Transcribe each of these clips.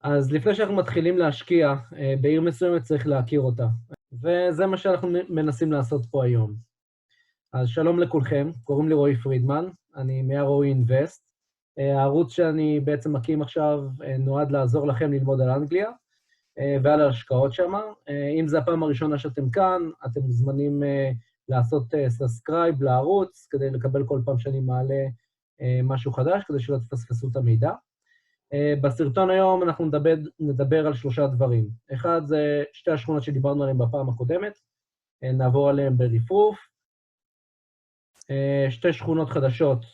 אז לפני שאנחנו מתחילים להשקיע, בעיר מסוימת צריך להכיר אותה, וזה מה שאנחנו מנסים לעשות פה היום. אז שלום לכולכם, קוראים לי רועי פרידמן, אני מהרועי אינבסט. הערוץ שאני בעצם מקים עכשיו נועד לעזור לכם ללמוד על אנגליה ועל ההשקעות שם. אם זו הפעם הראשונה שאתם כאן, אתם מוזמנים לעשות סאבסקרייב לערוץ, כדי לקבל כל פעם שאני מעלה משהו חדש, כדי שלא תפספסו את המידע. בסרטון היום אנחנו נדבר על 3 דברים. אחד זה 2 השכונות שדיברנו עליהן בפעם הקודמת, נעבור עליהן ברפרוף. 2 שכונות חדשות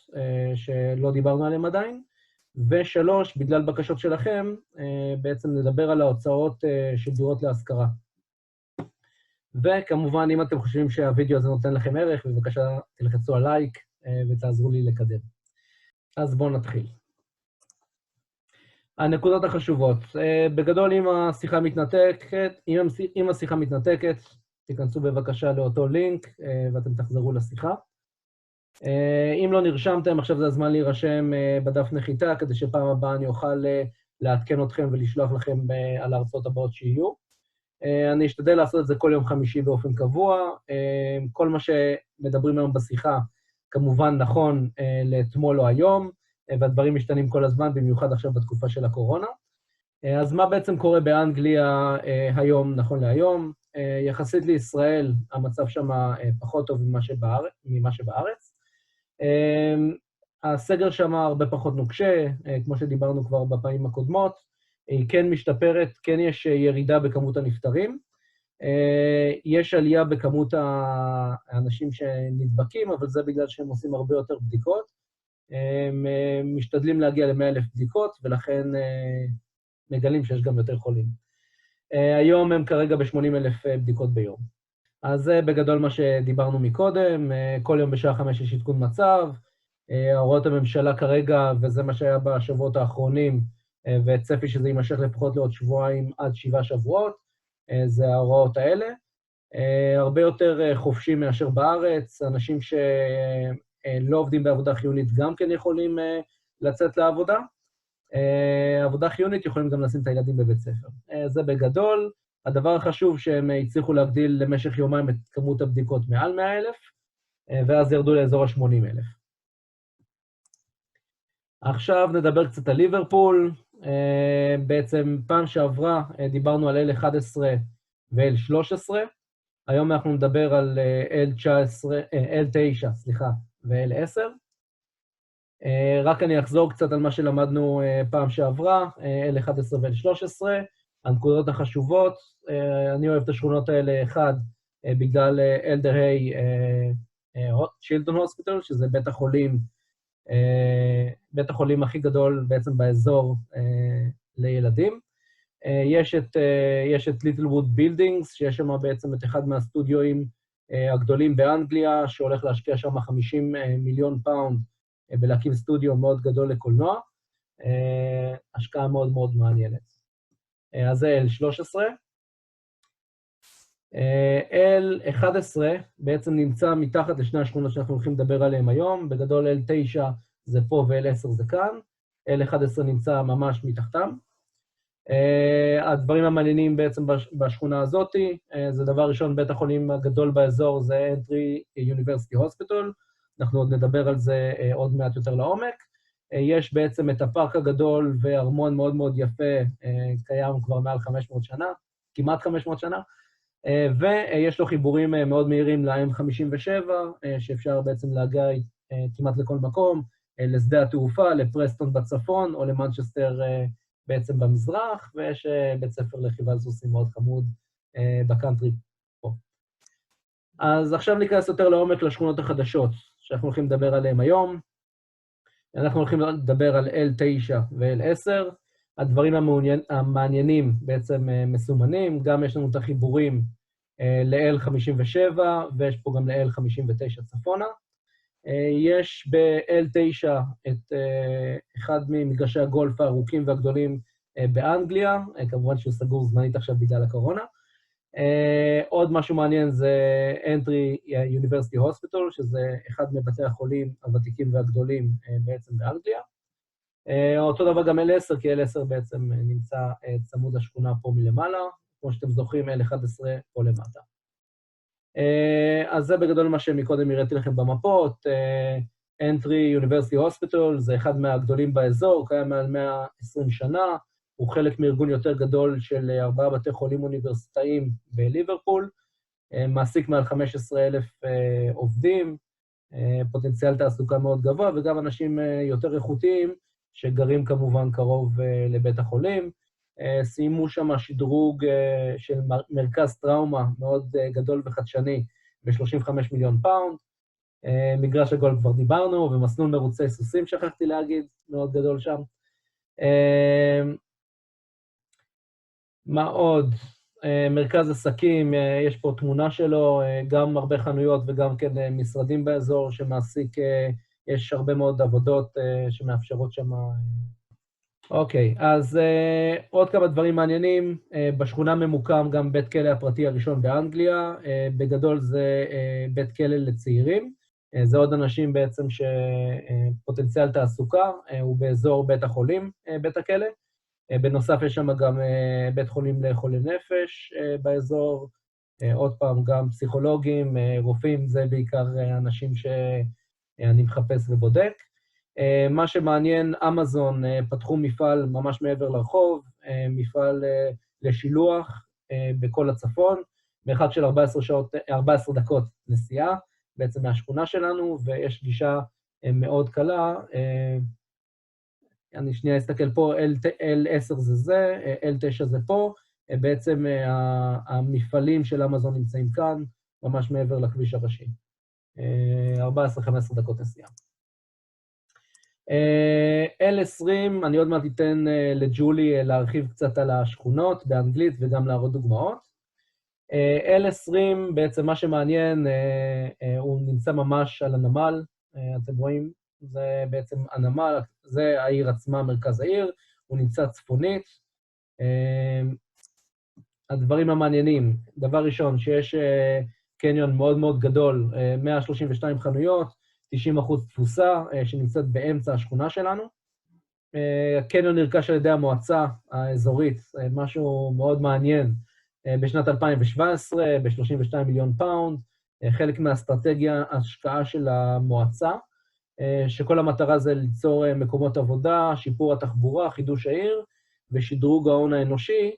שלא דיברנו עליהן עדיין, ו3, בגלל בקשות שלכם, בעצם נדבר על ההוצאות של דירות להשכרה. וכמובן, אם אתם חושבים שהווידאו הזה נותן לכם ערך, בבקשה תלחצו על לייק ותעזרו לי לקדם. אז בואו נתחיל. הנקודות החשובות. בגדול, אם השיחה מתנתקת, תיכנסו בבקשה לאותו לינק ואתם תחזרו לשיחה. אם לא נרשמתם, עכשיו זה הזמן להירשם בדף נחיתה, כדי שפעם הבאה אני אוכל לעדכן אתכם ולשלוח לכם על ההרצאות הבאות שיהיו. אני אשתדל לעשות את זה כל יום חמישי באופן קבוע. כל מה שמדברים היום בשיחה, כמובן נכון לאתמול או היום, והדברים משתנים כל הזמן, במיוחד עכשיו בתקופה של הקורונה. אז מה בעצם קורה באנגליה היום, נכון להיום? יחסית לישראל, המצב שם פחות טוב ממה שבארץ. הסגר שם הרבה פחות נוקשה, כמו שדיברנו כבר בפעמים הקודמות, היא כן משתפרת, כן יש ירידה בכמות הנפטרים, יש עלייה בכמות האנשים שנדבקים, אבל זה בגלל שהם עושים הרבה יותר בדיקות, הם משתדלים להגיע ל100,000 בדיקות, ולכן מגלים שיש גם יותר חולים. היום הם כרגע ב80,000 בדיקות ביום. אז זה בגדול מה שדיברנו מקודם, כל יום בשעה 5 יש עדכון מצב, הוראות הממשלה כרגע, וזה מה שהיה בשבועות האחרונים, וצפי שזה יימשך לפחות לעוד שבועיים עד 7 שבועות, זה ההוראות האלה. הרבה יותר חופשים מאשר בארץ, אנשים שלא עובדים בעבודה חיונית גם כן יכולים לצאת לעבודה. עבודה חיונית יכולים גם לשים את הילדים בבית ספר. זה בגדול. הדבר החשוב שהם הצליחו להגדיל למשך יומיים את כמות הבדיקות מעל 100,000, ואז ירדו לאזור ה80,000. עכשיו נדבר קצת על ליברפול. בעצם פעם שעברה דיברנו על L11 ו-L13, היום אנחנו נדבר על L9 ו-L10. רק אני אחזור קצת על מה שלמדנו פעם שעברה, L11 ו-L13, הנקודות החשובות. אני אוהב את השכונות האלה, אחד, בגלל אלדר-היי צ'ילדרן הוספיטל, שזה בית החולים הכי גדול בעצם באזור לילדים. יש את ליטלווד בילדינגס, שיש שם בעצם את אחד מהסטודיואים הגדולים באנגליה, שהולך להשקיע שם 50 מיליון פאונד בלהקים סטודיו מאוד גדול לקולנוע. השקעה מאוד מאוד מעניינת. אז זה L13. L11 בעצם נמצא מתחת לשני השכונות שאנחנו הולכים לדבר עליהן היום. בגדול L9 זה פה ו-L10 זה כאן. L11 נמצא ממש מתחתם. הדברים המעניינים בעצם בשכונה הזאת, זה דבר ראשון, בית החולים הגדול באזור זה Entry University Hospital. אנחנו עוד נדבר על זה עוד מעט יותר לעומק. יש בעצם את הפארק הגדול וארמון מאוד מאוד יפה, קיים כבר מעל 500 שנה, כמעט 500 שנה, ויש לו חיבורים מאוד מהירים ל-M57, שאפשר בעצם להגיע כמעט לכל מקום, לשדה התעופה, לפרסטון בצפון, או למנצ'סטר בעצם במזרח, ויש בית ספר לרכיבה על סוסים מאוד חמוד בקאנטרי פה. אז עכשיו ניכנס יותר לעומק לשכונות החדשות, שאנחנו הולכים לדבר עליהן היום. אנחנו הולכים לדבר על L9 ו-L10, הדברים המעניינים בעצם מסומנים, גם יש לנו את החיבורים ל-L57, ויש פה גם ל-L59 צפונה. יש ב-L9 את אחד ממגרשי הגולף הארוכים והגדולים באנגליה, כמובן שהוא סגור זמנית עכשיו בגלל הקורונה. עוד משהו מעניין זה Entry University Hospital, שזה אחד מבתי החולים הוותיקים והגדולים בעצם באנגליה. אותו דבר גם L10, כי L10 בעצם נמצא צמוד לשכונה פה מלמעלה, כמו שאתם זוכרים, L11 פה למטה. אז זה בגדול מה שמקודם הראיתי לכם במפות. Entry University Hospital, זה אחד מהגדולים באזור, קיים מעל 120 שנה, הוא חלק מארגון יותר גדול של 4 בתי חולים אוניברסיטאיים בליברפול, מעסיק מעל 15,000 עובדים, פוטנציאל תעסוקה מאוד גבוה, וגם אנשים יותר איכותיים, שגרים כמובן קרוב לבית החולים. סיימו שם שדרוג של מרכז טראומה מאוד גדול וחדשני ב-35 מיליון פאונד, מגרש הגולף כבר דיברנו, ומסלול מרוצי סוסים, שכחתי להגיד, מאוד גדול שם. מה עוד? מרכז עסקים, יש פה תמונה שלו, גם הרבה חנויות וגם כן משרדים באזור שמעסיק, יש הרבה מאוד עבודות שמאפשרות שם. אוקיי, אז עוד כמה דברים מעניינים. בשכונה ממוקם גם בית כלא הפרטי הראשון באנגליה, בגדול זה בית כלא לצעירים, זה עוד אנשים בעצם שפוטנציאל תעסוקה, הוא באזור בית החולים, בית הכלא. בנוסף יש שם גם בית חולים לחולי נפש באזור, עוד פעם גם פסיכולוגים, רופאים, זה בעיקר אנשים שאני מחפש ובודק. מה שמעניין, אמזון פתחו מפעל ממש מעבר לרחוב, מפעל לשילוח בכל הצפון, מרחק של 14 דקות נסיעה, בעצם מהשכונה שלנו, ויש גישה מאוד קלה, אני שנייה אסתכל פה, L10 זה זה, L9 זה פה, בעצם המפעלים של אמזון נמצאים כאן, ממש מעבר לכביש הראשי. 14-15 דקות נסיעה. L20, אני עוד מעט אתן לג'ולי להרחיב קצת על השכונות באנגלית וגם להראות דוגמאות. L20, בעצם מה שמעניין, הוא נמצא ממש על הנמל, אתם רואים, זה בעצם הנמל, זה העיר עצמה, מרכז העיר, הוא נמצא צפונית. הדברים המעניינים, דבר ראשון, שיש קניון מאוד מאוד גדול, 132 חנויות, 90% תפוסה, שנמצאת באמצע השכונה שלנו. הקניון נרכש על ידי המועצה האזורית, משהו מאוד מעניין, בשנת 2017, ב-32 מיליון פאונד, חלק מהאסטרטגיה, ההשקעה של המועצה, שכל המטרה זה ליצור מקומות עבודה, שיפור התחבורה, חידוש העיר, ושדרוג ההון האנושי,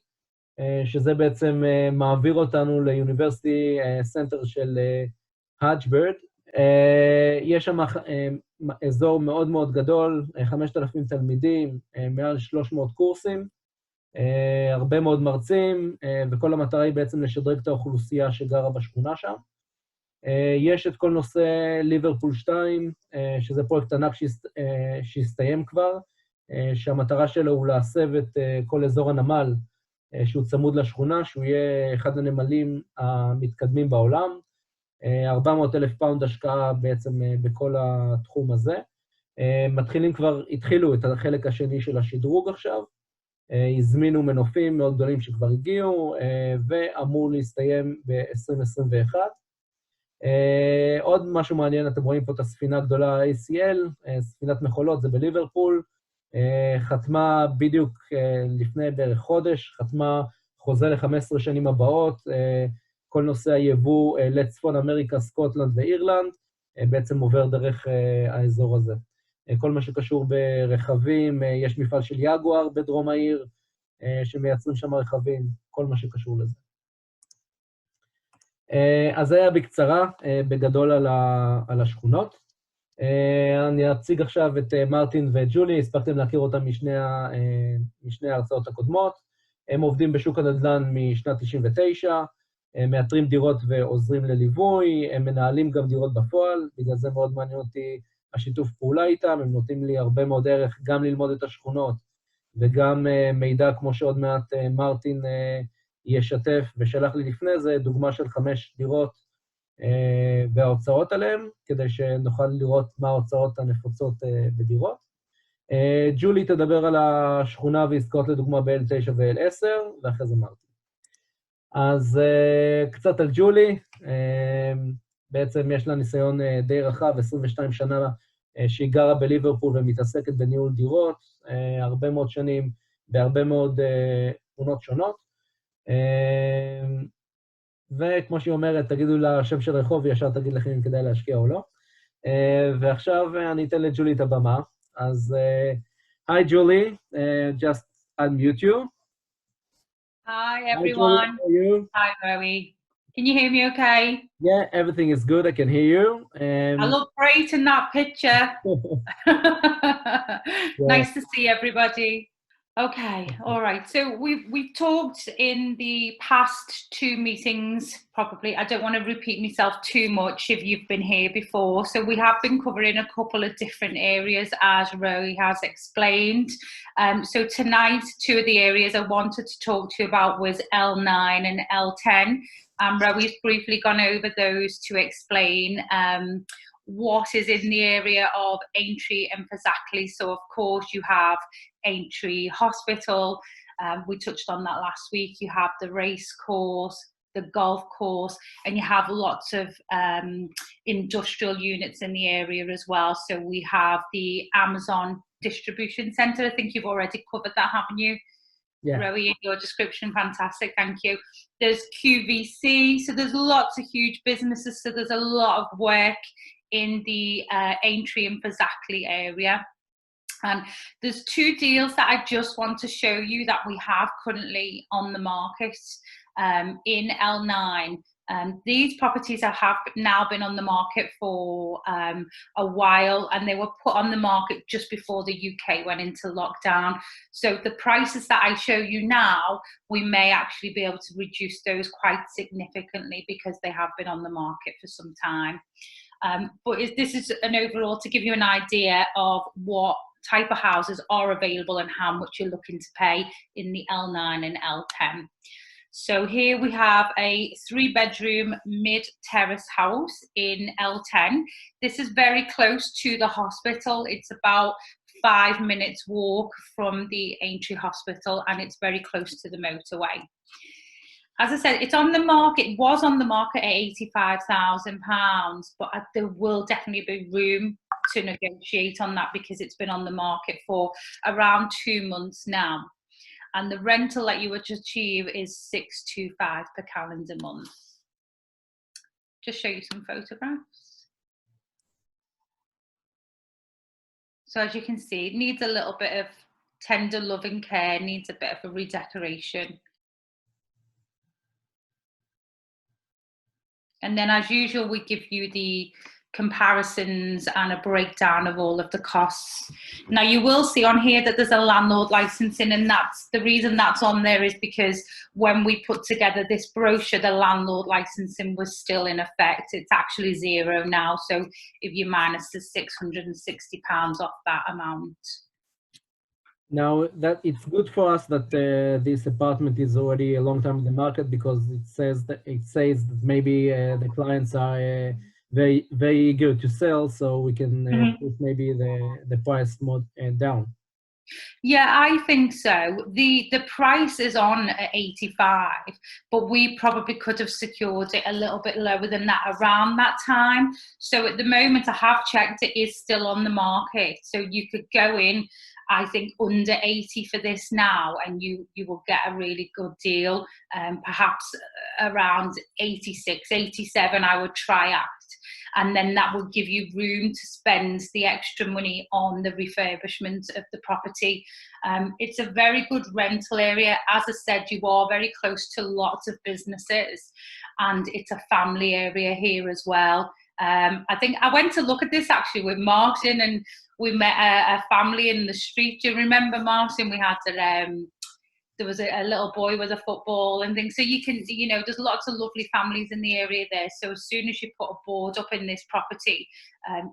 שזה בעצם מעביר אותנו ליוניברסיטי סנטר של האג'ברד. יש שם אזור מאוד מאוד גדול, 5,000 תלמידים, מעל 300 קורסים, הרבה מאוד מרצים, וכל המטרה היא בעצם לשדרג את האוכלוסייה שגרה בשכונה שם. יש את כל נושא ליברפול 2, שזה פרויקט ענק שהסתיים כבר, שהמטרה שלו הוא להסב את כל אזור הנמל, שהוא צמוד לשכונה, שהוא יהיה אחד הנמלים המתקדמים בעולם, 400,000 פאונד השקעה בעצם בכל התחום הזה. התחילו את החלק השני של השדרוג עכשיו, הזמינו מנופים מאוד גדולים שכבר הגיעו, ואמור להסתיים ב-2021. עוד משהו מעניין, אתם רואים פה את הספינה הגדולה ACL, ספינת מכולות, זה בליברפול, חתמה בדיוק לפני בערך חודש, חתמה חוזה ל-15 שנים הבאות, כל נושא היבוא לצפון אמריקה, סקוטלנד ואירלנד, בעצם עובר דרך האזור הזה. כל מה שקשור ברכבים, יש מפעל של יגואר בדרום העיר, שמייצרים שם רכבים, כל מה שקשור לזה. אז זה היה בקצרה, בגדול על השכונות. אני אציג עכשיו את מרטין וג'ולי, הספקתם להכיר אותם משני ההרצאות הקודמות. הם עובדים בשוק הנדל"ן משנת 99, מאתרים דירות ועוזרים לליווי, הם מנהלים גם דירות בפועל, בגלל זה מאוד מעניין אותי השיתוף פעולה איתם, הם נותנים לי הרבה מאוד ערך גם ללמוד את השכונות, וגם מידע כמו שעוד מעט מרטין ישתף, ושלח לי לפני זה דוגמה של 5 דירות וההוצאות עליהן, כדי שנוכל לראות מה ההוצאות הנפוצות בדירות. ג'ולי תדבר על השכונה ועסקאות לדוגמה ב-L9 ו-L10, ואחרי זה מרטין. אז קצת על ג'ולי, בעצם יש לה ניסיון די רחב, 22 שנה שהיא גרה בליברפול ומתעסקת בניהול דירות, הרבה מאוד שנים, בהרבה מאוד תמונות שונות. וכמו שהיא אומרת, תגידו לה שם של רחוב, ישר תגיד לכם אם כדאי להשקיע או לא. ועכשיו אני אתן לג'ולי את הבמה. אז, hi Julie, just unmute you. Hi Hi, Julie, everyone. how are you? Hi Rowie. Can you hear me okay? Yeah, everything is good. I can hear you. I look great in that picture. Nice to see everybody. Okay, all right. So we've talked in the past 2 meetings, probably. I don't want to repeat myself too much if you've been here before. So we have been covering a couple of different areas, as Rowie has explained. So tonight, 2 of the areas I wanted to talk to you about was L9 and L10. Rowie's briefly gone over those to explain what is in the area of Aintree and Fazakerley. So of course you have Aintree Hospital, we touched on that last week. You have the race course, the golf course, and you have lots of industrial units in the area as well. So we have the Amazon distribution centre. I think you've already covered that, haven't you? Yeah. Rowie, in your description, fantastic, thank you. There's QVC, so there's lots of huge businesses, so there's a lot of work in the Aintree and Fazakerley area. And there's 2 deals that I just want to show you that we have currently on the market in L9. These properties have now been on the market for a while, and they were put on the market just before the UK went into lockdown. So the prices that I show you now, we may actually be able to reduce those quite significantly because they have been on the market for some time. But this is an overall to give you an idea of what type of houses are available and how much you're looking to pay in the L9 and L10. So here we have a 3-bedroom mid-terrace house in L10. This is very close to the hospital. It's about 5 minutes walk from the Aintree Hospital, and it's very close to the motorway. As I said, it's on the market, it was on the market at £85,000, but there will definitely be room to negotiate on that because it's been on the market for around 2 months now. And the rental that you would achieve is £625 per calendar month. Just show you some photographs. So as you can see, it needs a little bit of tender loving care, needs a bit of a redecoration. And then as usual, we give you the comparisons and a breakdown of all of the costs. Now you will see on here that there's a landlord licensing, and that's the reason that's on there is because when we put together this brochure, the landlord licensing was still in effect. It's actually 0 now. So if you minus the £660 off that amount. Now, that it's good for us that this apartment is already a long time in the market because it says that maybe the clients are very eager to sell, so we can put maybe the price more down. Yeah, I think so. The price is on at 85, but we probably could have secured it a little bit lower than that around that time. So at the moment, I have checked, it is still on the market. So you could go in, I think, under 80 for this now, and you will get a really good deal. Perhaps around 86, 87, I would try at. And then that will give you room to spend the extra money on the refurbishment of the property. It's a very good rental area. As I said, you are very close to lots of businesses, and it's a family area here as well. I think I went to look at this actually with Martin, and we met a family in the street. Do you remember, Martin? We had there was a little boy with a football and things. So you can, there's lots of lovely families in the area there. So as soon as you put a board up in this property,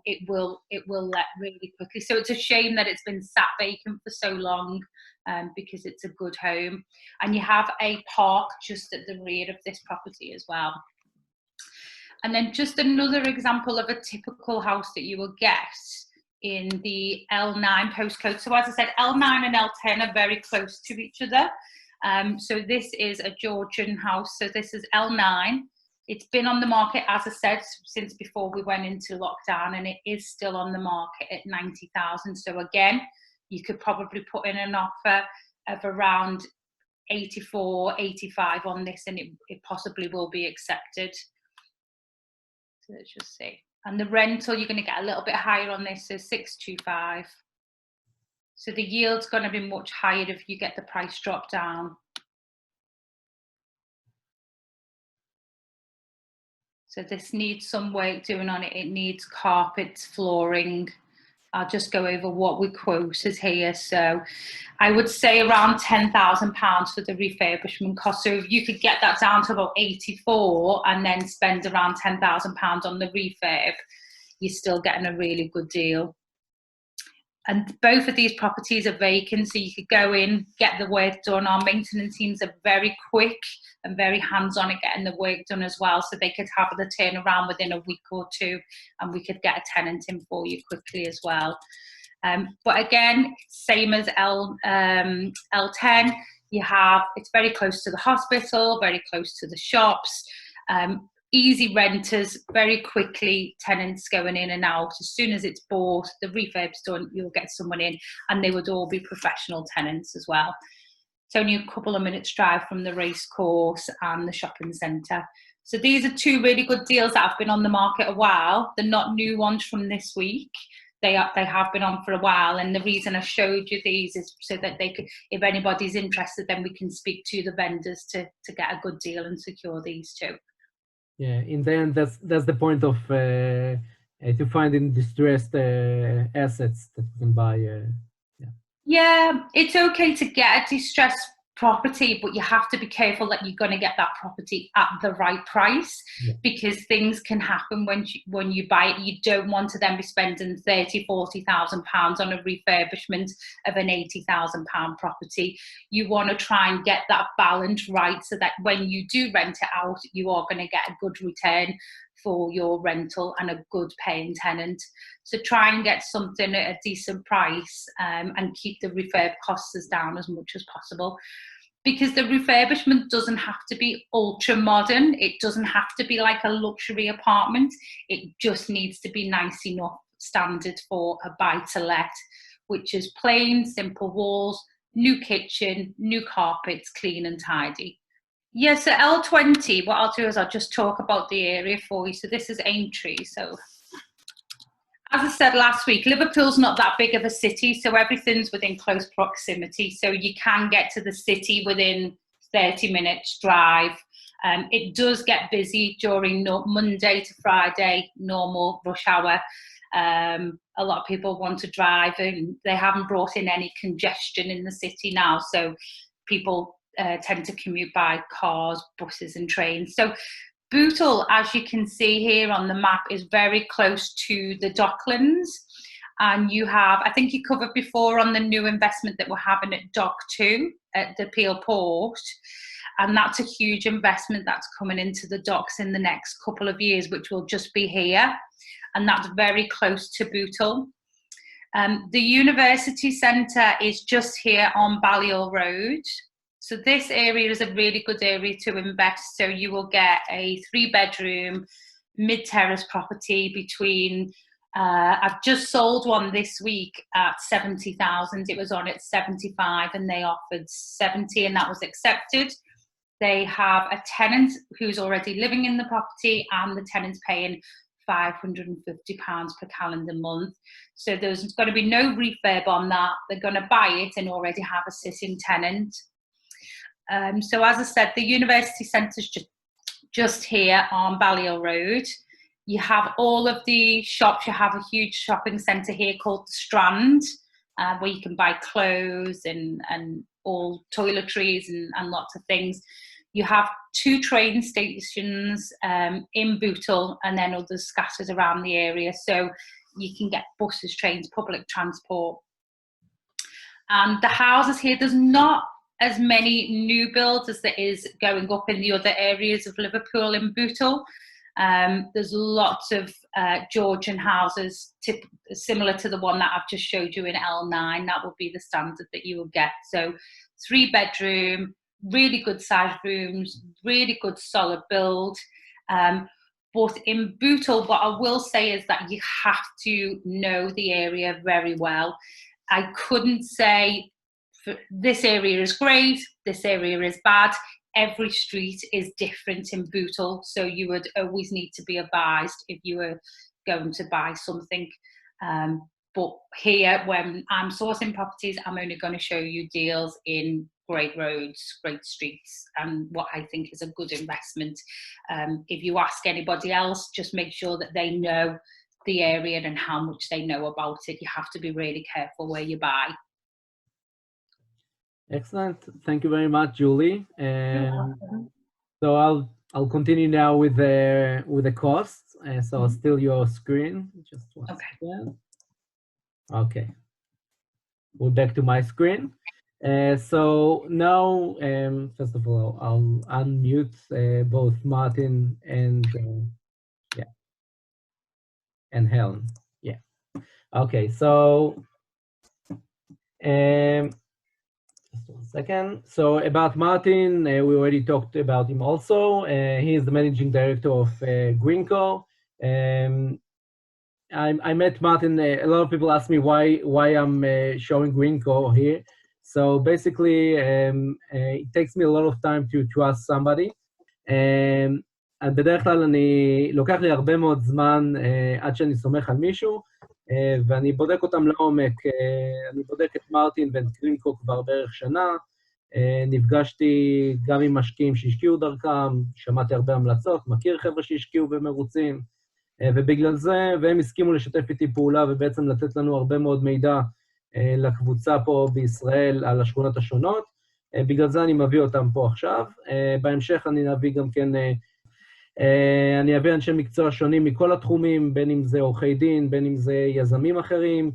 it will let really quickly. So it's a shame that it's been sat vacant for so long because it's a good home. And you have a park just at the rear of this property as well. And then just another example of a typical house that you will get in the L9 postcode. So as I said, L9 and L10 are very close to each other. So this is a Georgian house. So this is L9. It's been on the market, as I said, since before we went into lockdown, and it is still on the market at 90,000. So again, you could probably put in an offer of around 84, 85 on this, and it possibly will be accepted. So let's just see. And the rental, you're going to get a little bit higher on this, so 625. So the yield's going to be much higher if you get the price drop down. So this needs some work doing on it. It needs carpets, flooring. I'll just go over what we quoted here. So I would say around £10,000 for the refurbishment cost. So if you could get that down to about 84 and then spend around £10,000 on the refurb, you're still getting a really good deal. And both of these properties are vacant, so you could go in, get the work done. Our maintenance teams are very quick and very hands-on at getting the work done as well, so they could have the turnaround within a week or two, and we could get a tenant in for you quickly as well. But again, same as L10, it's very close to the hospital, very close to the shops. Easy renters, very quickly tenants going in and out. As soon as it's bought, the refurb's done, you'll get someone in, and they would all be professional tenants as well. It's only a couple of minutes drive from the race course and the shopping centre. So these are two really good deals that have been on the market a while. They're not new ones from this week. They have been on for a while, and the reason I showed you these is so that they could, if anybody's interested, then we can speak to the vendors to get a good deal and secure these two. Yeah, in the end, that's the point of to find in distressed assets that you can buy. Yeah, it's okay to get a distressed property, but you have to be careful that you're going to get that property at the right price, because things can happen when you buy it. You don't want to then be spending £30,000-40,000 on a refurbishment of an £80,000 property. You want to try and get that balance right, so that when you do rent it out, you are going to get a good return for your rental and a good paying tenant. So try and get something at a decent price, and keep the refurb costs down as much as possible. Because the refurbishment doesn't have to be ultra modern. It doesn't have to be like a luxury apartment. It just needs to be nice enough standard for a buy-to-let, which is plain, simple walls, new kitchen, new carpets, clean and tidy. Yeah, so L20, what I'll do is I'll just talk about the area for you. So this is Aintree. So as I said last week, Liverpool's not that big of a city, so everything's within close proximity. So you can get to the city within 30 minutes drive. It does get busy during Monday to Friday, normal rush hour. A lot of people want to drive, and they haven't brought in any congestion in the city now. So people tend to commute by cars, buses and trains. So Bootle, as you can see here on the map, is very close to the Docklands. And you have, I think you covered before on the new investment that we're having at Dock 2 at the Peel Port. And that's a huge investment that's coming into the docks in the next couple of years, which will just be here. And that's very close to Bootle. The University Centre is just here on Balliol Road. So this area is a really good area to invest. So you will get a 3-bedroom mid-terrace property between, I've just sold one this week at 70,000. It was on at 75 and they offered 70 and that was accepted. They have a tenant who's already living in the property and the tenant's paying £550 per calendar month. So there's going to be no refurb on that. They're going to buy it and already have a sitting tenant. So as I said, the University Centre is just here on Balliol Road. You have all of the shops. You have a huge shopping centre here called the Strand, where you can buy clothes and all toiletries and lots of things. You have 2 train stations in Bootle and then others scattered around the area. So you can get buses, trains, public transport. And the houses here, there's not as many new builds as there is going up in the other areas of Liverpool in Bootle. There's lots of Georgian houses similar to the one that I've just showed you in L9. That would be the standard that you will get. So 3-bedroom, really good sized rooms, really good solid build. But in Bootle, what I will say is that you have to know the area very well. I couldn't say this area is great, this area is bad. Every street is different in Bootle, so you would always need to be advised if you were going to buy something. But here, when I'm sourcing properties, I'm only going to show you deals in great roads, great streets, and what I think is a good investment. If you ask anybody else, just make sure that they know the area and how much they know about it. You have to be really careful where you buy. Excellent. Thank you very much, Julie. So I'll continue now with the costs. So I'll steal your screen. Just one second. Okay. We're back to my screen. So now, first of all, I'll unmute both Martin and Helen. Yeah. Okay. So just one second. So about Martin, we already talked about him also. He is the managing director of Greenco. I met Martin. A lot of people ask me why I'm showing Greenco here. So basically, it takes me a lot of time to trust somebody. בדרך כלל לוקח לי הרבה מאוד זמן עד שאני סומך על מישהו, ואני בודק אותם לעומק. אני בודק את מרטין ואת גרינקו כבר בערך שנה. נפגשתי גם עם משקיעים שהשקיעו דרכם, שמעתי הרבה המלצות, מכיר חבר'ה שהשקיעו במרוצים, ובגלל זה, והם הסכימו לשתף איתי פעולה ובעצם לתת לנו הרבה מאוד מידע לקבוצה פה בישראל על השכונות השונות. בגלל זה אני מביא אותם פה עכשיו. בהמשך אני אביא גם כן, אני אביא אנשי מקצוע שונים מכל התחומים, בין אם זה עורכי דין, בין אם זה יזמים אחרים,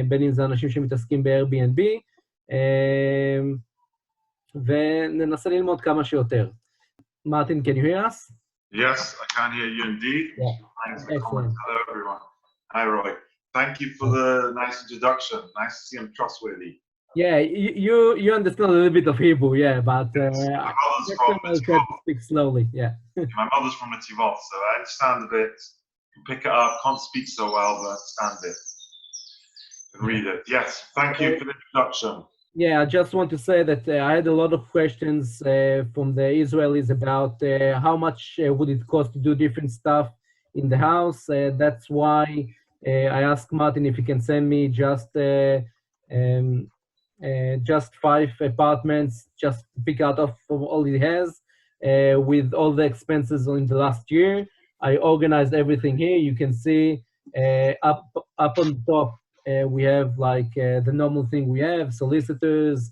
בין אם זה אנשים שמתעסקים ב-Airbnb, וננסה ללמוד כמה שיותר. Martin, can you hear us? Yes, I can hear you indeed. Yeah. Thanks for comments. Hello, everyone. Hi, Roy. Thank you for the nice introduction. Nice to see I'm trustworthy. Yeah, you understand a little bit of Hebrew, yeah, but my mother's from I'll try to speak slowly, yeah. My mother's from Nefuzot, so I understand a bit. Can pick it up. Can't speak so well, but understand it. And read it. Yes, thank you for the introduction. Yeah, I just want to say that I had a lot of questions from the Israelis about how much would it cost to do different stuff in the house. That's why I asked Martin if he can send me just 5 apartments, just to pick out of all he has, with all the expenses in the last year. I organized everything here. You can see up on the top, we have like the normal thing we have, solicitors,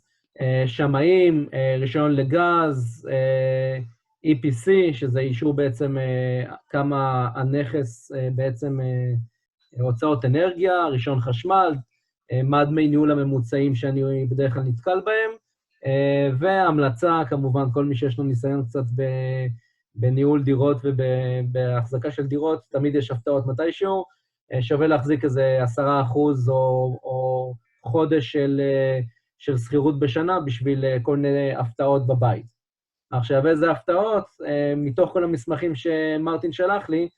שמאים, רישיון לגז, EPC, שזה אישור בעצם כמה הנכס בעצם הוצאות אנרגיה, רישיון חשמל, מה דמי ניהול הממוצעים שאני בדרך כלל נתקל בהם, והמלצה, כמובן, כל מי שיש לו ניסיון קצת בניהול דירות ובהחזקה של דירות, תמיד יש הפתעות מתישהו, שווה להחזיק איזה 10% או חודש של שכירות בשנה בשביל כל מיני הפתעות בבית. עכשיו, איזה הפתעות? מתוך כל המסמכים שמרטין שלח לי,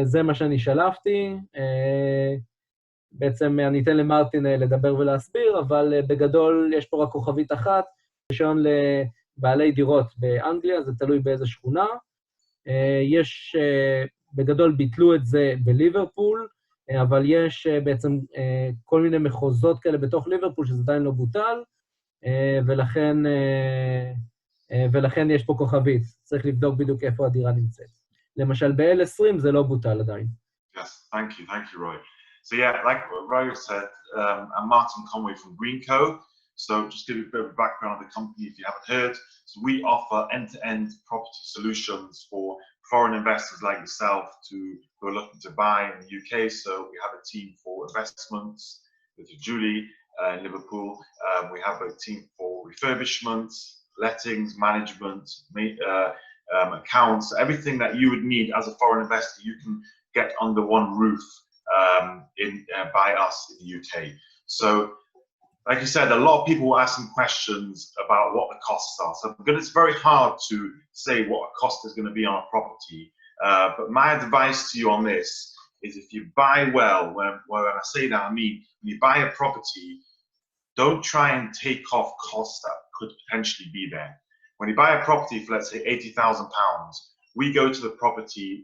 זה מה שאני שלפתי. בעצם אני אתן למרטין לדבר ולהסביר, אבל בגדול יש פה רק כוכבית אחת, רישיון לבעלי דירות באנגליה, זה תלוי באיזה שכונה. יש, בגדול ביטלו את זה בליברפול, אבל יש בעצם כל מיני מחוזות כאלה בתוך ליברפול, שזה עדיין לא בוטל, ולכן יש פה כוכבית. צריך לבדוק בדיוק איפה הדירה נמצאת. למשל, ב-L20 זה לא בוטל עדיין. Yes, thank you, Roy. So yeah, like Roy said, I'm Martin Conway from Greenco. So just give you a bit of background on the company if you haven't heard. So we offer end-to-end property solutions for foreign investors like yourself who are looking to buy in the UK. So we have a team for investments with Julie in Liverpool. We have a team for refurbishments, lettings, management, accounts, everything that you would need as a foreign investor, you can get under one roof by us in the UK. So, like you said, a lot of people were asking questions about what the costs are. So it's very hard to say what a cost is going to be on a property But my advice to you on this is, if you buy well, when I say that, I mean, when you buy a property, don't try and take off costs that could potentially be there. When you buy a property for, let's say, £80,000, we go to the property,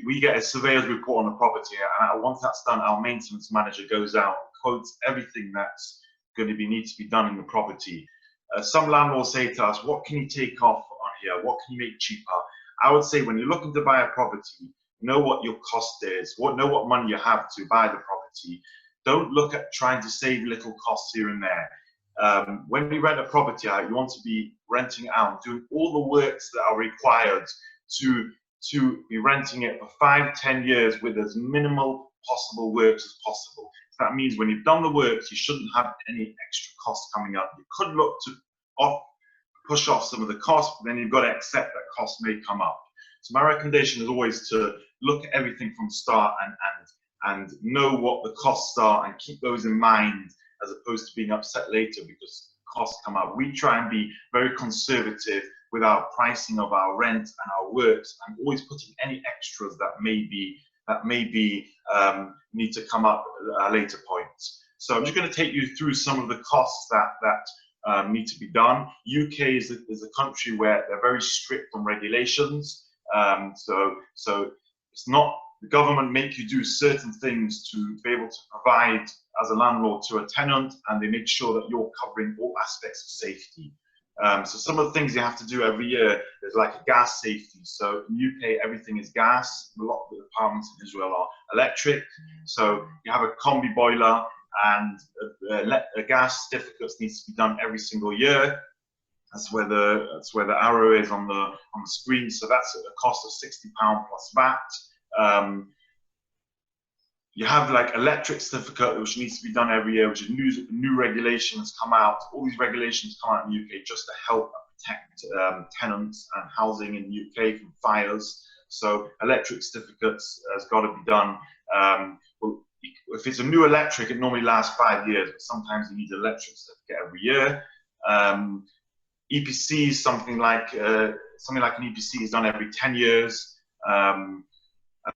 we get a surveyor's report on the property, and once that's done, our maintenance manager goes out, quotes everything that's going to need to be done in the property. Some landlords say to us, what can you take off on here? What can you make cheaper? I would say, when you're looking to buy a property, know what your cost is, know what money you have to buy the property. Don't look at trying to save little costs here and there. When you rent a property out, you want to be renting it out, doing all the works that are required to be renting it for 5–10 years with as minimal possible works as possible. So that means when you've done the works, you shouldn't have any extra costs coming up. You could look to push off some of the costs, but then you've got to accept that costs may come up. So my recommendation is always to look at everything from the start and know what the costs are and keep those in mind, as opposed to being upset later because costs come up. We try and be very conservative with our pricing of our rent and our works, and always putting any extras that maybe need to come up at a later point. So I'm just going to take you through some of the costs that need to be done. UK is a country where they're very strict on regulations. So it's not the government make you do certain things to be able to provide as a landlord to a tenant, and they make sure that you're covering all aspects of safety. So some of the things you have to do every year is like a gas safety. So in UK, everything is gas. A lot of the apartments in Israel are electric. So you have a combi boiler, and a gas certificate needs to be done every single year. That's where the arrow is on the screen. So that's a cost of £60 plus VAT. You have like electric certificate, which needs to be done every year, which is new regulations come out. All these regulations come out in the UK just to help protect tenants and housing in the UK from fires. So electric certificates has got to be done. Well, if it's a new electric, it normally lasts 5 years, but sometimes you need an electric certificate every year. EPC is something like an EPC is done every 10 years.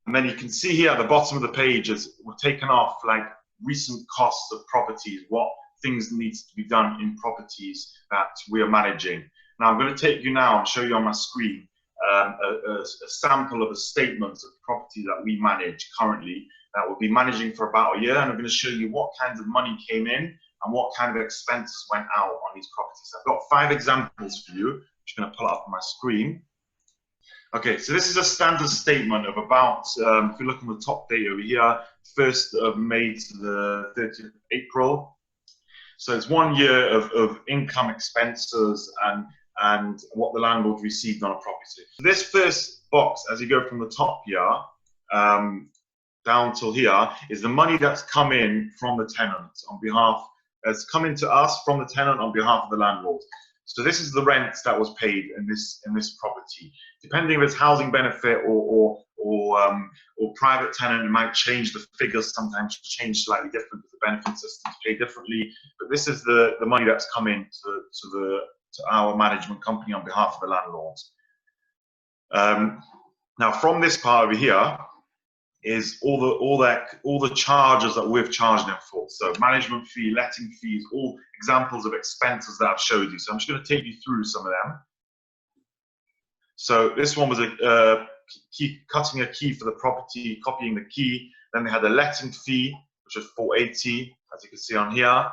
And then you can see here at the bottom of the page is we've taken off like recent costs of properties, what things needs to be done in properties that we are managing. Now I'm going to take you now and show you on my screen a sample of a statement of property that we manage currently that we'll be managing for about a year, and I'm going to show you what kinds of money came in and what kind of expenses went out on these properties. I've got 5 examples for you, which I'm going to pull up on my screen. Okay, so this is a standard statement of about, if you look on the top date over here, 1st of May to the 30th of April. So it's 1 year of income, expenses, and what the landlord received on a property. So this first box, as you go from the top here, down till here, is the money that's come in from the tenant on behalf, it's come into us from the tenant on behalf of the landlord. So this is the rent that was paid in this property. Depending if it's housing benefit or private tenant, it might change the figures. Sometimes change slightly different because the benefit systems pay differently. But this is the money that's come in to our management company on behalf of the landlord. Now from this part over here is all the charges that we've charged them for. So management fee, letting fees, all examples of expenses that I've showed you. So I'm just going to take you through some of them. So this one was cutting a key for the property, copying the key. Then they had a letting fee, which was £480, as you can see on here.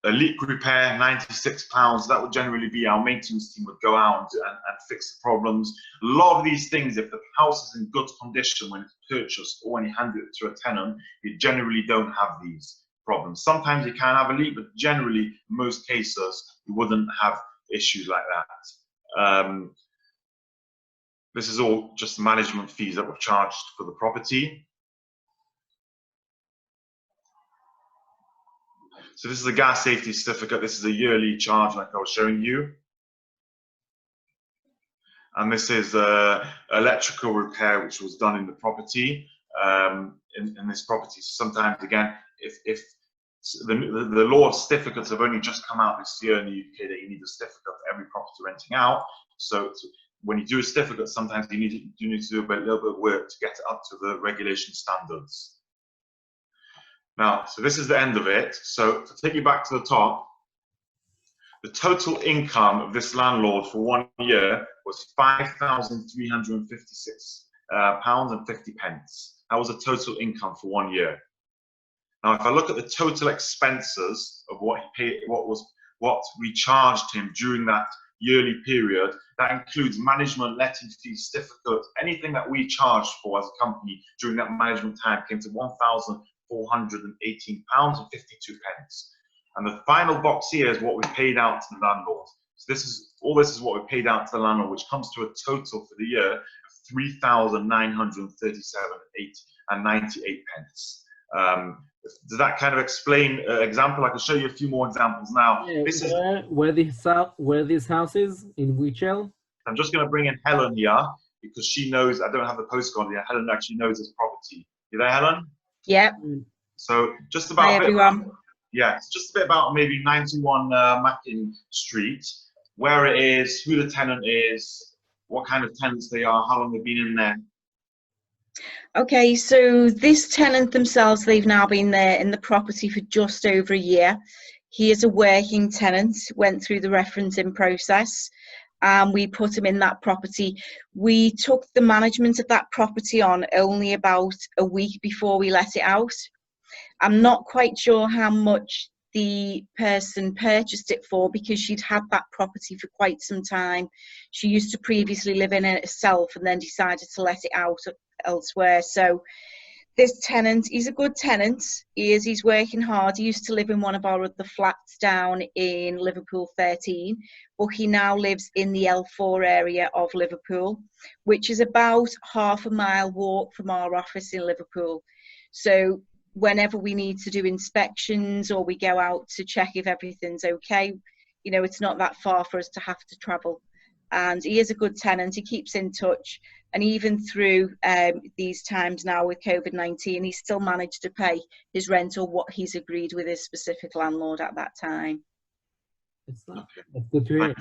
A leak repair, £96. That would generally be our maintenance team would go out and fix the problems. A lot of these things, if the house is in good condition when it's purchased or when you hand it to a tenant, you generally don't have these problems. Sometimes you can have a leak, but generally, in most cases, you wouldn't have issues like that. This is all just management fees that were charged for the property. So this is a gas safety certificate. This is a yearly charge like I was showing you. And this is electrical repair, which was done in the property, in this property. Sometimes, again, if the law of certificates have only just come out this year in the UK that you need a certificate for every property renting out. So when you do a certificate, sometimes you need to do a little bit of work to get it up to the regulation standards. Now, so this is the end of it. So to take you back to the top, the total income of this landlord for 1 year was £5,356.50. That was the total income for 1 year. Now, if I look at the total expenses of what he paid, what we charged him during that yearly period, that includes management, letting fees, certificates, anything that we charged for as a company during that management time came to £1,418.52. And the final box here is what we paid out to the landlord. So this is what we paid out to the landlord, which comes to a total for the year of £3,937.98. Does that kind of explain example? I can show you a few more examples now. Yeah, this is where this house is, in which L? I'm just going to bring in Helen here because she knows. I don't have the postcode here. Helen actually knows this property. You there, Helen? Yeah. So just about. Hi, everyone. Yeah, it's just a bit about maybe 91 Mackin Street, where it is, who the tenant is, what kind of tenants they are, how long they've been in there. Okay, so this tenant themselves, they've now been there in the property for just over a year. He is a working tenant, went through the referencing process, and we put him in that property. We took the management of that property on only about a week before we let it out. I'm not quite sure how much the person purchased it for because she'd had that property for quite some time. She used to previously live in it herself and then decided to let it out elsewhere. So this tenant, he's a good tenant. He's working hard. He used to live in one of our other flats down in Liverpool 13, but he now lives in the L4 area of Liverpool, which is about half a mile walk from our office in Liverpool. So whenever we need to do inspections or we go out to check if everything's okay, you know, it's not that far for us to have to travel. And he is a good tenant. He keeps in touch. And even through these times now with COVID-19, he's still managed to pay his rent or what he's agreed with his specific landlord at that time. It's not. That's good to hear.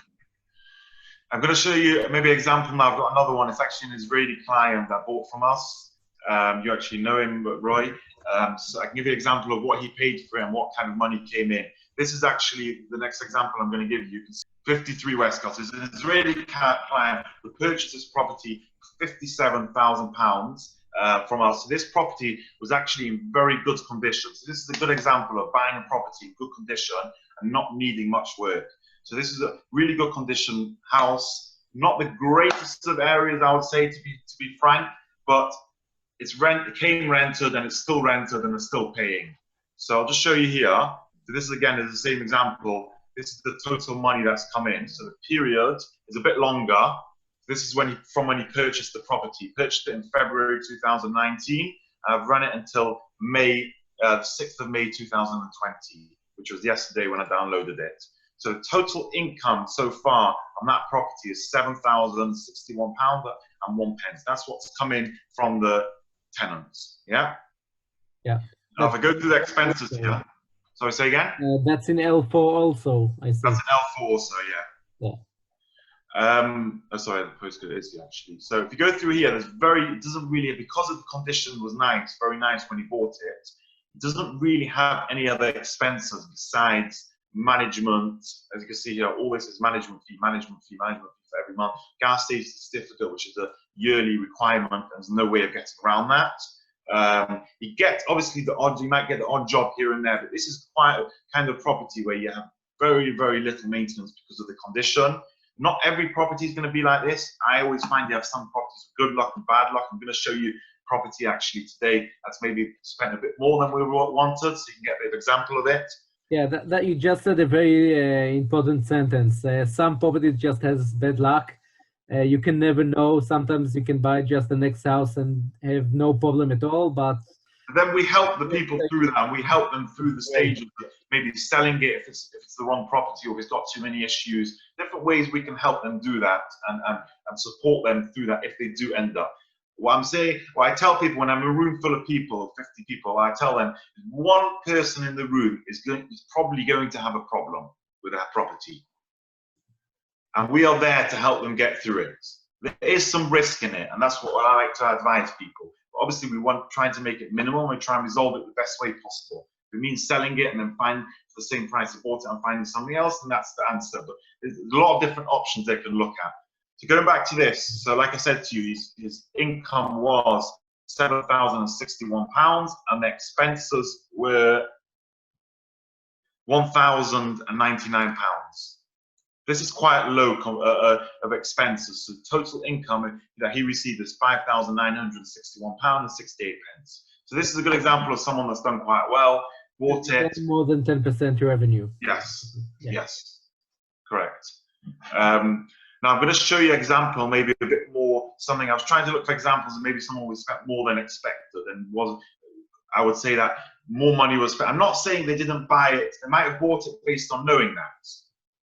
I'm going to show you maybe an example now. I've got another one. It's actually an Israeli client that bought from us. You actually know him, Roy. So I can give you an example of what he paid for it and what kind of money came in. This is actually the next example I'm going to give you. 53 Westcott is an Israeli client who purchased this property for £57,000 from us. So this property was actually in very good condition. So this is a good example of buying a property in good condition and not needing much work. So this is a really good condition house, not the greatest of areas, I would say, to be frank, but it came rented and it's still rented and it's still paying. So I'll just show you here. So this again is the same example. This is the total money that's come in. So the period is a bit longer. This is from when he purchased the property. He purchased it in February 2019. I've run it until May, 6th of May 2020, which was yesterday when I downloaded it. So the total income so far on that property is £7,061.01. That's what's come in from the tenants. Yeah. Yeah. Now, if I go through the expenses here. Sorry, say again? That's in L4 also, I see. That's in L4 also, yeah. Yeah. Oh, sorry, the postcode is here, actually. So if you go through here, it doesn't really, because of the condition was nice, very nice when he bought it, it doesn't really have any other expenses besides management. As you can see here, always says management fee for every month. Gas station certificate, which is a yearly requirement. There's no way of getting around that. You get obviously you might get the odd job here and there, but this is quite a kind of property where you have very, very little maintenance because of the condition. Not every property is going to be like this. I always find you have some properties with good luck and bad luck. I'm going to show you property actually today that's maybe spent a bit more than we wanted, so you can get a bit of example of it. Yeah, that you just said a very important sentence. Some properties just has bad luck. You can never know. Sometimes you can buy just the next house and have no problem at all, but then we help the people through that, and we help them through the stages of maybe selling it if it's the wrong property or if it's got too many issues. Different ways we can help them do that and support them through that if they do end up. What I tell people when I'm in a room full of people, 50 people, I tell them one person in the room is probably going to have a problem with that property. And we are there to help them get through it. There is some risk in it, and that's what I like to advise people. But obviously, we want trying to make it minimal, and we try and resolve it the best way possible. If it means selling it and then find for the same price you bought it and finding something else, then that's the answer. But there's a lot of different options they can look at. So going back to this, so like I said to you, his income was £7,061, and the expenses were £1,099. This is quite low of expenses. So total income that he received is £5,961.68. So this is a good example of someone that's done quite well. Bought it. More than 10% revenue. Yes. Yeah. Yes. Correct. Now I'm going to show you an example, maybe a bit more something. I was trying to look for examples and maybe someone was spent more than expected, and was, I would say that more money was spent. I'm not saying they didn't buy it. They might have bought it based on knowing that.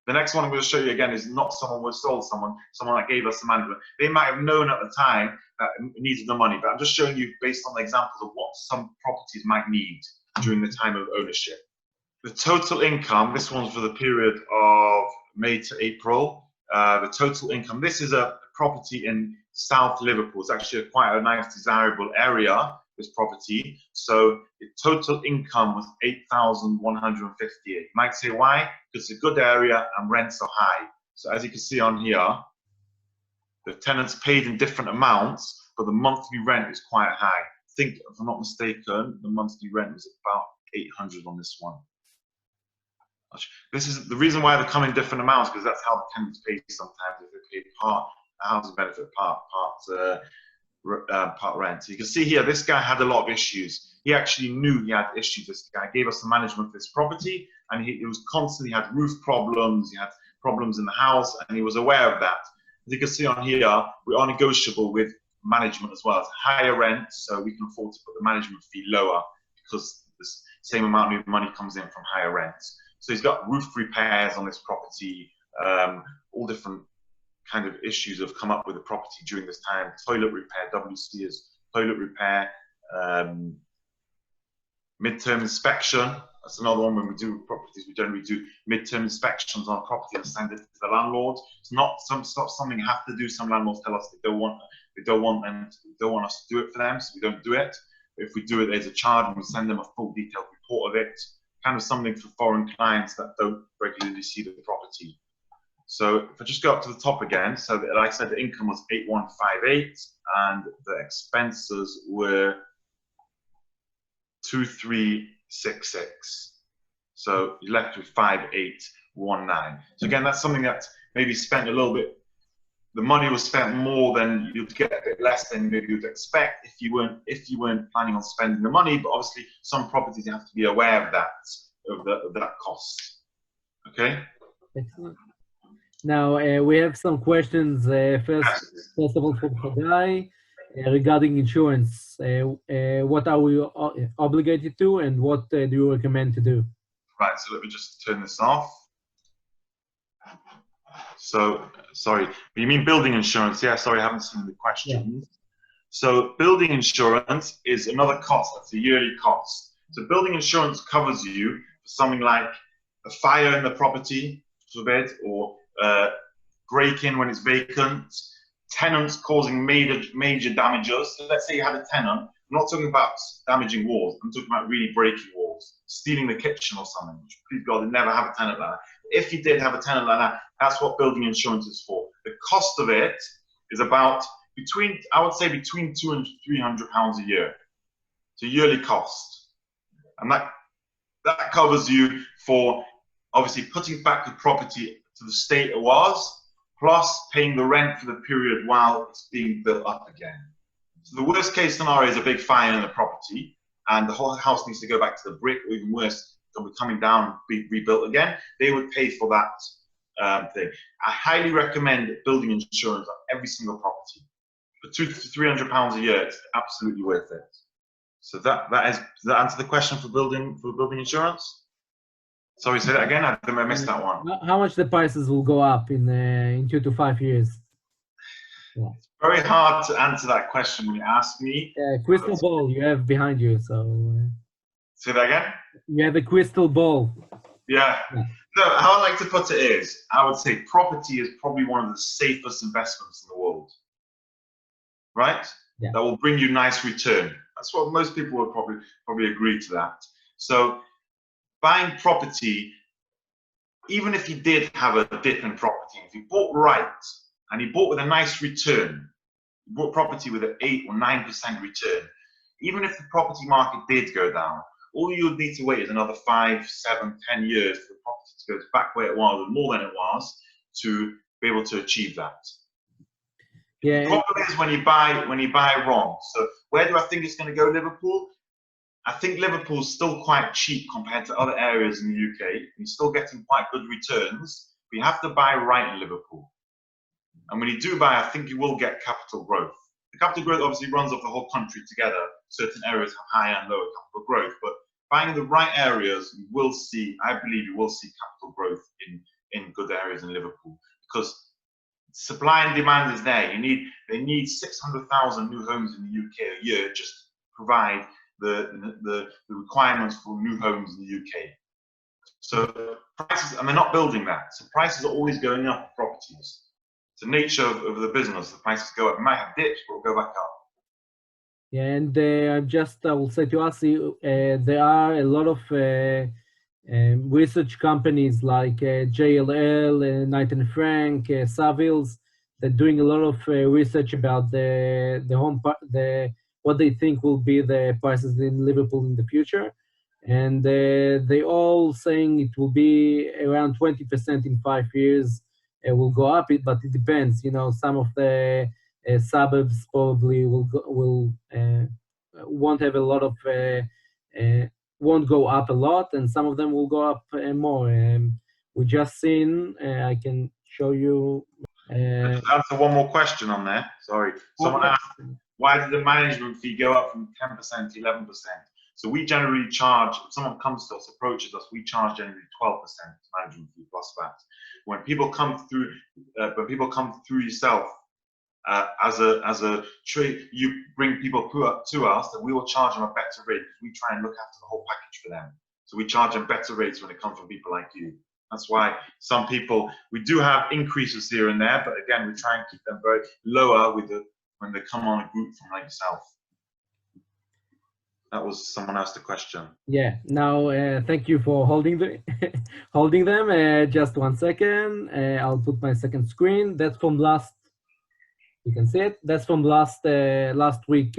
The next one I'm going to show you again is not someone who sold someone that gave us the management. They might have known at the time that it needed the money, but I'm just showing you based on the examples of what some properties might need during the time of ownership. The total income, this one's for the period of May to April. The total income, this is a property in South Liverpool. It's actually quite a nice, desirable area, this property. So the total income was £8,158. You might say why? Because it's a good area and rents are high. So as you can see on here, the tenants paid in different amounts, but the monthly rent is quite high. I think, if I'm not mistaken, the monthly rent was about 800 on this one. This is the reason why they come in different amounts, because that's how the tenants pay sometimes. If they pay part housing benefit, part rent. So you can see here, this guy had a lot of issues. He actually knew he had issues. This guy gave us the management of this property, and he was constantly had roof problems, he had problems in the house, and he was aware of that. As you can see on here, we are negotiable with management as well. It's higher rent, so we can afford to put the management fee lower because the same amount of money comes in from higher rents. So he's got roof repairs on this property, all different kind of issues have come up with the property during this time. Toilet repair, WC is toilet repair, midterm inspection. That's another one. When we do properties, we generally do midterm inspections on property and send it to the landlord. It's not something you have to do. Some landlords tell us they don't want us to do it for them, so we don't do it. If we do it, there's a charge, and we send them a full detailed report of it. Kind of something for foreign clients that don't regularly see the property. So if I just go up to the top again, so that, like I said, the income was 8158 and the expenses were 2366. So you're left with 5819. So again, that's something that maybe spent a little bit. The money was spent more than you'd get, a bit less than maybe you'd expect if you weren't planning on spending the money. But obviously, some properties you have to be aware of that cost. Okay. Excellent. Now we have some questions. First of all, from Khadai, regarding insurance. What are we obligated to, and what do you recommend to do? Right. So let me just turn this off. So, sorry, you mean building insurance? Yeah, sorry, I haven't seen the questions. Yeah. So, building insurance is another cost. That's a yearly cost. So, building insurance covers you for something like a fire in the property, or break-in when it's vacant, tenants causing major damages. So, let's say you had a tenant. I'm not talking about damaging walls. I'm talking about really breaking walls, stealing the kitchen or something. Which, please God, they never have a tenant like that. If you did have a tenant like that, that's what building insurance is for. The cost of it is about I would say between £200 and £300 a year. It's a yearly cost. And that covers you for obviously putting back the property to the state it was, plus paying the rent for the period while it's being built up again. So the worst case scenario is a big fire in the property and the whole house needs to go back to the brick, or even worse, coming down, be rebuilt again. They would pay for that thing. I highly recommend building insurance on every single property. For £200 to £300 a year, it's absolutely worth it. So does that answer the question for building insurance? Sorry, say that again. I missed that one. How much the prices will go up in 2 to 5 years? Yeah. It's very hard to answer that question when you ask me. Crystal ball you have behind you, so. Say that again? You have a crystal ball. Yeah. No, how I like to put it is, I would say property is probably one of the safest investments in the world. right? Yeah. That will bring you nice return. That's what most people would probably agree to that. So buying property, even if you did have a dip in property, if you bought right and you bought with a nice return, you bought property with an 8 or 9% return, even if the property market did go down, all you would need to wait is another 5, 7, 10 years for the property to go back where it was and more than it was to be able to achieve that. Yeah. The problem is when you buy wrong. So where do I think it's going to go, Liverpool? I think Liverpool's still quite cheap compared to other areas in the UK. You're still getting quite good returns, but you have to buy right in Liverpool. And when you do buy, I think you will get capital growth. The capital growth obviously runs off the whole country together. Certain areas have higher and lower capital growth, but buying in the right areas, you will see, I believe you will see capital growth in good areas in Liverpool, because supply and demand is there. They need 600,000 new homes in the UK a year just to provide the requirements for new homes in the UK. So prices, and they're not building that. So prices are always going up for properties. It's the nature of the business. The prices go up. It might have dips, but will go back up. Yeah, and I will say to us, there are a lot of research companies like JLL, Knight and Frank, Savills, they're doing a lot of research about what they think will be the prices in Liverpool in the future, and they all saying it will be around 20% in 5 years. It will go up, but it depends. You know, some of the suburbs probably won't have a lot of won't go up a lot, and some of them will go up more. We just seen. I can show you. Just answer one more question on there. Sorry, someone asked, why did the management fee go up from 10% to 11%? So we generally charge, if someone comes to us, approaches us, we charge generally 12% management fee plus VAT. When people come through, yourself as a trade, you bring people to us, and we will charge them a better rate because we try and look after the whole package for them. So we charge them better rates when it comes from people like you. That's why some people, we do have increases here and there, but again, we try and keep them very lower when they come on a group from like yourself. That was someone asked a question. Yeah. Now, thank you for holding them. Just 1 second. I'll put my second screen. That's from last. You can see it. That's from last week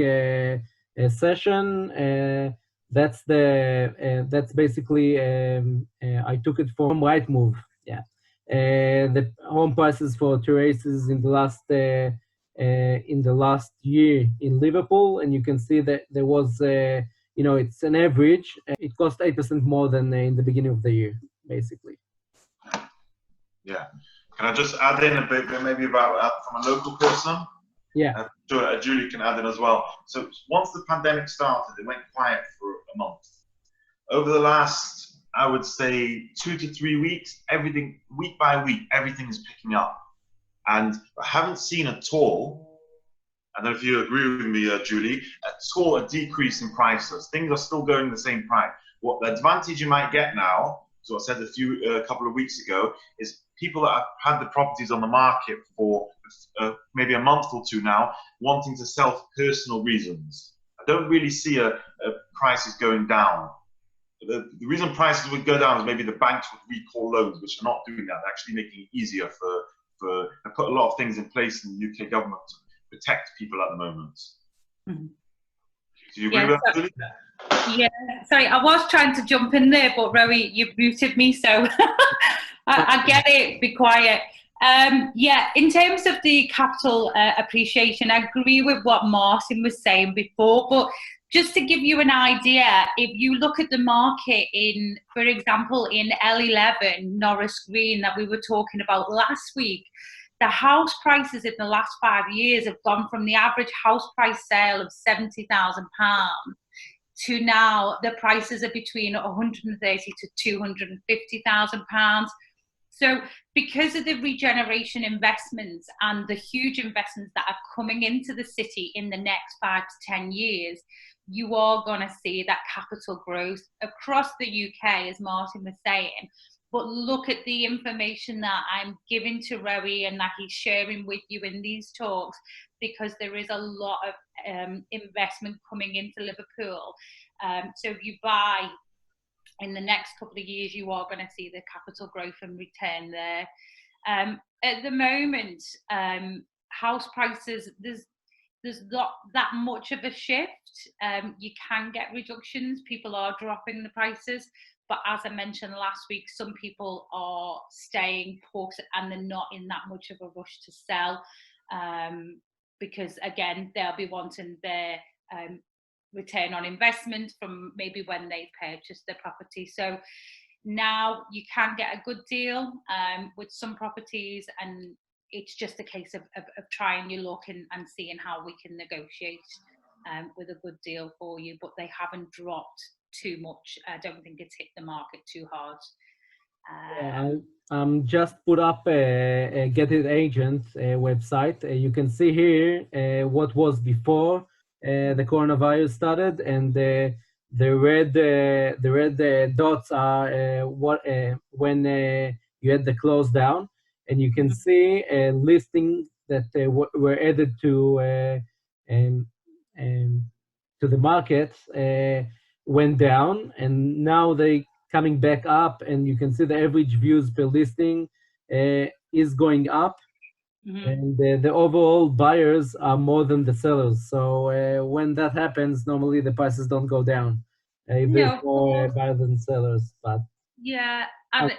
session. That's basically I took it from Rightmove. Yeah. The home prices for terraces in the last year in Liverpool, and you can see that there was, it's an average. It cost 8% more than in the beginning of the year, basically. Yeah. Can I just add in a bit, maybe about from a local person? Yeah. Julie can add in as well. So once the pandemic started, it went quiet for a month. Over the last, I would say, 2 to 3 weeks, everything, week by week, everything is picking up. And I haven't seen at all, I don't know if you agree with me, Julie, at all a decrease in prices. Things are still going the same price. What the advantage you might get now, so I said a couple of weeks ago, is people that have had the properties on the market for maybe a month or two now, wanting to sell for personal reasons. I don't really see prices going down. The reason prices would go down is maybe the banks would recall loans, which are not doing that. They're actually making it easier they put a lot of things in place in the UK government to protect people at the moment. Mm-hmm. Do you agree with that, Julie? Yeah, sorry, I was trying to jump in there, but Rowie, you muted me, so I get it, be quiet. Yeah, in terms of the capital appreciation, I agree with what Martin was saying before, but just to give you an idea, if you look at the market in, for example, in L11, Norris Green, that we were talking about last week, the house prices in the last 5 years have gone from the average house price sale of £70,000 to now the prices are between £130,000 to £250,000. So because of the regeneration investments and the huge investments that are coming into the city in the next 5 to 10 years, you are going to see that capital growth across the UK, as Martin was saying. but look at the information that I'm giving to Rowie and that he's sharing with you in these talks, because there is a lot of investment coming into Liverpool. So if you buy in the next couple of years, you are going to see the capital growth and return there. At the moment, house prices, there's not that much of a shift. You can get reductions. People are dropping the prices. But as I mentioned last week, some people are staying put and they're not in that much of a rush to sell, because, again, they'll be wanting their return on investment from maybe when they purchased their property. So now you can get a good deal with some properties, and it's just a case of trying your luck and seeing how we can negotiate with a good deal for you. But they haven't dropped too much. I don't think it's hit the market too hard. Just put up a Get It Agent website. You can see here what was before the coronavirus started, and the red dots are when you had the close down, and you can see listings that were added to the market went down, and now they coming back up, and you can see the average views per listing is going up. And the overall buyers are more than the sellers. So when that happens, normally the prices don't go down. If there's more buyers than sellers, but yeah, and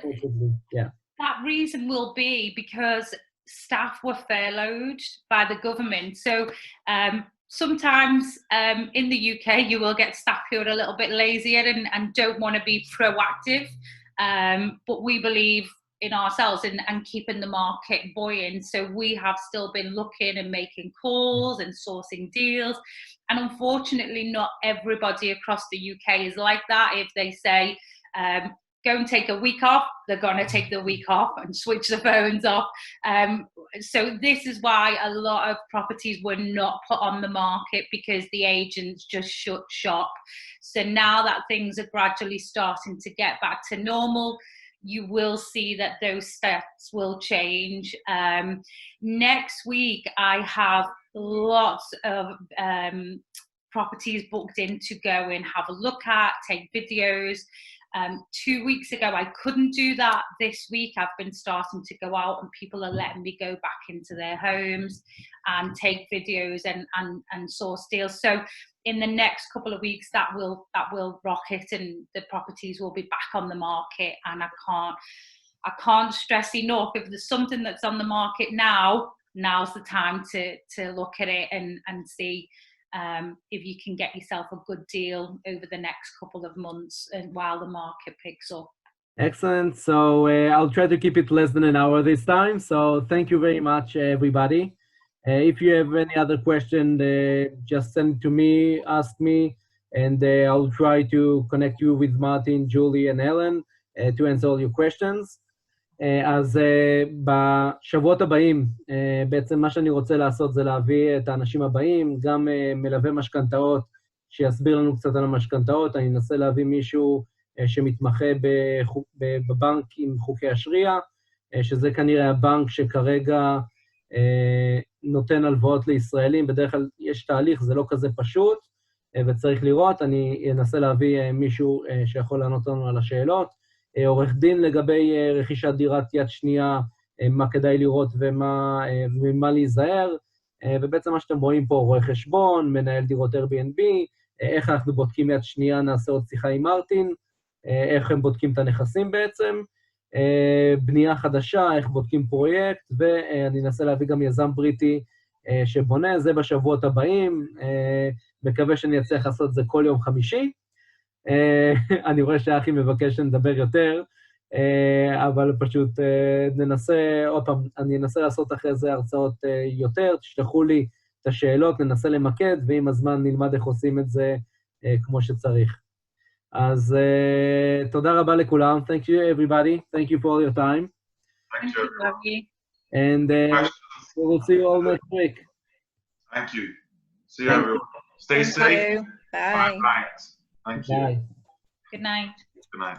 yeah, that reason will be because staff were furloughed by the government. So sometimes in the UK, you will get staff who are a little bit lazier and don't want to be proactive. But we believe in ourselves and keeping the market buoyant. So we have still been looking and making calls and sourcing deals. And unfortunately, not everybody across the UK is like that. If they say, go and take a week off, they're going to take the week off and switch the phones off. So this is why a lot of properties were not put on the market, because the agents just shut shop. So now that things are gradually starting to get back to normal, you will see that those stats will change. Next week, I have lots of properties booked in to go and have a look at, take videos. 2 weeks ago, I couldn't do that. This week, I've been starting to go out, and people are letting me go back into their homes and take videos and source deals. So in the next couple of weeks, that will rocket, and the properties will be back on the market. And I can't stress enough, if there's something that's on the market now, now's the time to look at it and see if you can get yourself a good deal over the next couple of months and while the market picks up. Excellent. So I'll try to keep it less than an hour this time. So thank you very much, everybody. If you have any other question, just send it to me, ask me, and I'll try to connect you with Martin, Julie, and Helen to answer all your questions. אז בשבועות הבאים, בעצם מה שאני רוצה לעשות זה להביא את האנשים הבאים, גם מלווה משכנתאות שיסביר לנו קצת על המשכנתאות. אני אנסה להביא מישהו שמתמחה בבנק עם חוקי השריעה, שזה כנראה הבנק שכרגע נותן הלוואות לישראלים. בדרך כלל יש תהליך, זה לא כזה פשוט, וצריך לראות. אני אנסה להביא מישהו שיכול לענות לנו על השאלות. עורך דין לגבי רכישת דירת יד שנייה, מה כדאי לראות ומה להיזהר, ובעצם מה שאתם רואים פה, רואה חשבון, מנהל דירות Airbnb, איך אנחנו בודקים יד שנייה, נעשה עוד שיחה עם מרטין, איך הם בודקים את הנכסים בעצם, בנייה חדשה, איך בודקים פרויקט, ואני אנסה להביא גם יזם בריטי שבונה. זה בשבועות הבאים, מקווה שאני אצליח לעשות את זה כל יום חמישי. אני רואה שהאחי מבקש שנדבר יותר, אבל פשוט ננסה, עוד פעם, אני אנסה לעשות אחרי זה הרצאות יותר, תשלחו לי את השאלות, ננסה למקד, ועם הזמן נלמד איך עושים את זה כמו שצריך. אז תודה רבה לכולם. Thank you everybody. Thank you for all your time. Thank you, everyone. And we will see you all next week. Thank you. See you, everyone. Stay safe. Bye. Bye. Thank you. Bye. Good night. Good night.